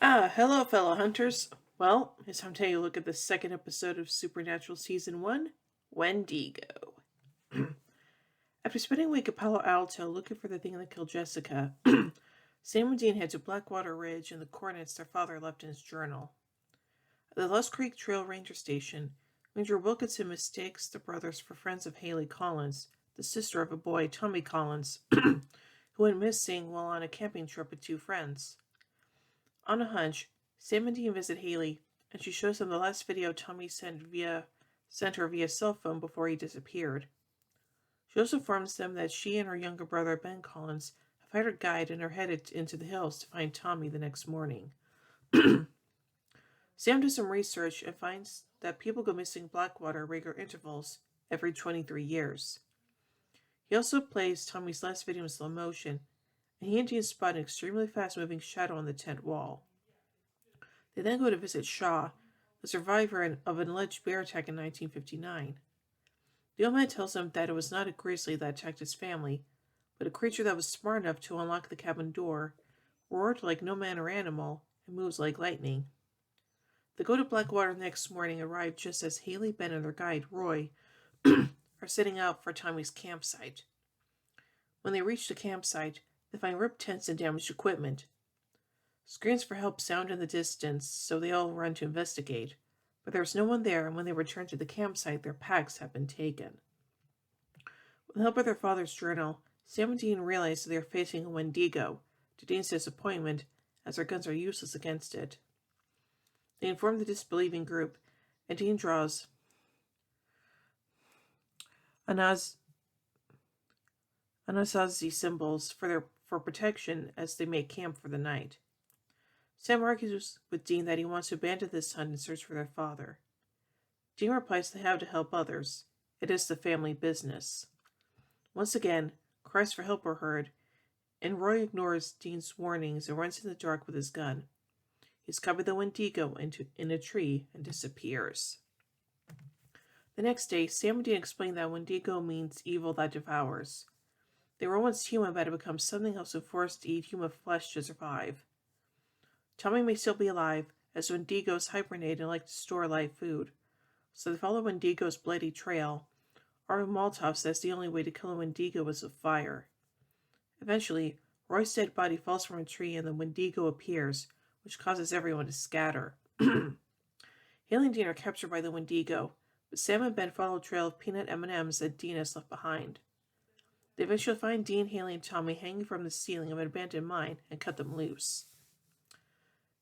Hello, fellow hunters. Well, it's time to take a look at the second episode of Supernatural Season 1, Wendigo. After spending a week at Palo Alto looking for the thing that killed Jessica, Sam and Dean head to Blackwater Ridge and the coordinates their father left in his journal. At the Lost Creek Trail Ranger Station, Ranger Wilkinson mistakes the brothers for friends of Haley Collins, the sister of a boy, Tommy Collins, who went missing while on a camping trip with two friends. On a hunch, Sam and Dean visit Haley, and she shows them the last video Tommy sent her via cell phone before he disappeared. She also informs them that she and her younger brother, Ben Collins, have hired a guide and are headed into the hills to find Tommy the next morning. Sam does some research and finds that people go missing in Blackwater at regular intervals every 23 years. He also plays Tommy's last video in slow motion, and he and Dean spot an extremely fast-moving shadow on the tent wall. They then go to visit Shaw, the survivor of an alleged bear attack in 1959. The old man tells them that it was not a grizzly that attacked his family, but a creature that was smart enough to unlock the cabin door, roared like no man or animal, and moves like lightning. They go to Blackwater the next morning and arrive just as Haley, Ben, and their guide, Roy, are setting out for Tommy's campsite. When they reach the campsite, they find ripped tents and damaged equipment. Screams for help sound in the distance, so they all run to investigate, but there is no one there, and when they return to the campsite, their packs have been taken. With the help of their father's journal, Sam and Dean realize that they are facing a Wendigo, to Dean's disappointment, as their guns are useless against it. They inform the disbelieving group, and Dean draws Anasazi symbols for protection as they make camp for the night. Sam argues with Dean that he wants to abandon this hunt and search for their father. Dean replies they have to help others. It is the family business. Once again, cries for help are heard, and Roy ignores Dean's warnings and runs in the dark with his gun. He's covered the Wendigo in a tree and disappears. The next day, Sam and Dean explain that Wendigo means evil that devours. They were once human but have become something else and forced to eat human flesh to survive. Tommy may still be alive, as Wendigos hibernate and like to store live food, so they follow Wendigo's bloody trail. Arnold Maltov says the only way to kill a Wendigo is with fire. Eventually, Roy's dead body falls from a tree and the Wendigo appears, which causes everyone to scatter. Haley and Dean are captured by the Wendigo, but Sam and Ben follow a trail of peanut M&Ms that Dean has left behind. They eventually find Dean, Haley, and Tommy hanging from the ceiling of an abandoned mine and cut them loose.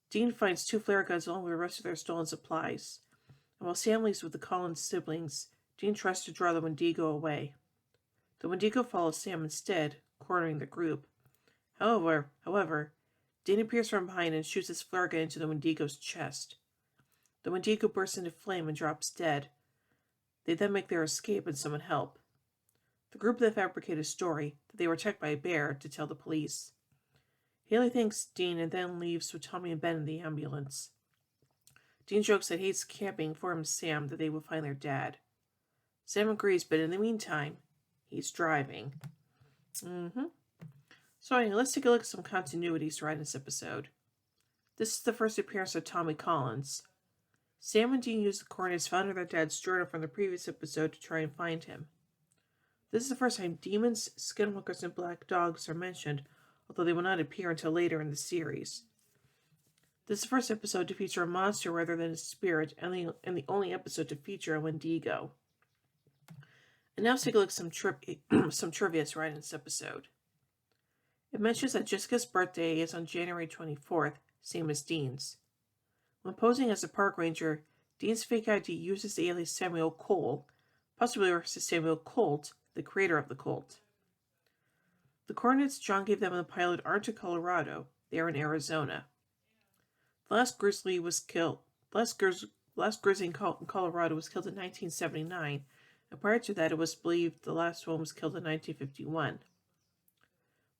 Dean finds two flare guns along with the rest of their stolen supplies, and while Sam leaves with the Collins siblings, Dean tries to draw the Wendigo away. The Wendigo follows Sam instead, cornering the group. However, Dean appears from behind and shoots his flare gun into the Wendigo's chest. The Wendigo bursts into flame and drops dead. They then make their escape and summon help. The group then fabricate a story that they were attacked by a bear to tell the police. Haley thanks Dean and then leaves with Tommy and Ben in the ambulance. Dean jokes that he hates camping, informs Sam that they will find their dad. Sam agrees, but in the meantime, he's driving. So anyway, let's take a look at some continuities throughout this episode. This is the first appearance of Tommy Collins. Sam and Dean use the coordinates found in their dad's journal from the previous episode to try and find him. This is the first time demons, skinwalkers, and black dogs are mentioned, although they will not appear until later in the series. This is the first episode to feature a monster rather than a spirit, and the only episode to feature a Wendigo. And now let's take a look at some trivia right in this episode. It mentions that Jessica's birthday is on January 24th, same as Dean's. When posing as a park ranger, Dean's fake ID uses the alias Samuel Cole, possibly refers to Samuel Colt, the creator of the cult. The coordinates John gave them in the pilot aren't in Colorado, they are in Arizona. The last grizzly in Colorado was killed in 1979, and prior to that it was believed the last one was killed in 1951.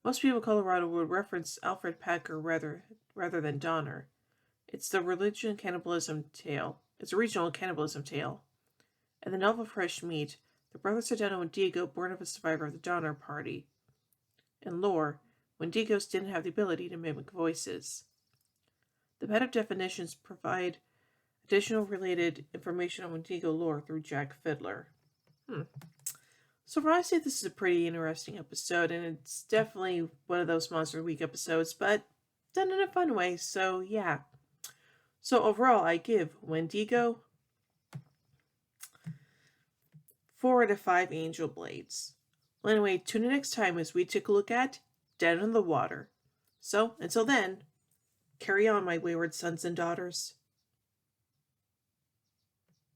Most people in Colorado would reference Alfred Packer rather than Donner. It's a regional cannibalism tale. In the novel Fresh Meat, the brothers had done a Wendigo born of a survivor of the Donner Party. In lore, Wendigos didn't have the ability to mimic voices. The meta definitions provide additional related information on Wendigo lore through Jack Fiddler. So far, I say this is a pretty interesting episode, and it's definitely one of those Monster Week episodes, but done in a fun way, so yeah. So overall, I give Wendigo 4 out of 5 angel blades. Well, anyway, tune in next time as we take a look at Dead in the Water. So, until then, carry on, my wayward sons and daughters.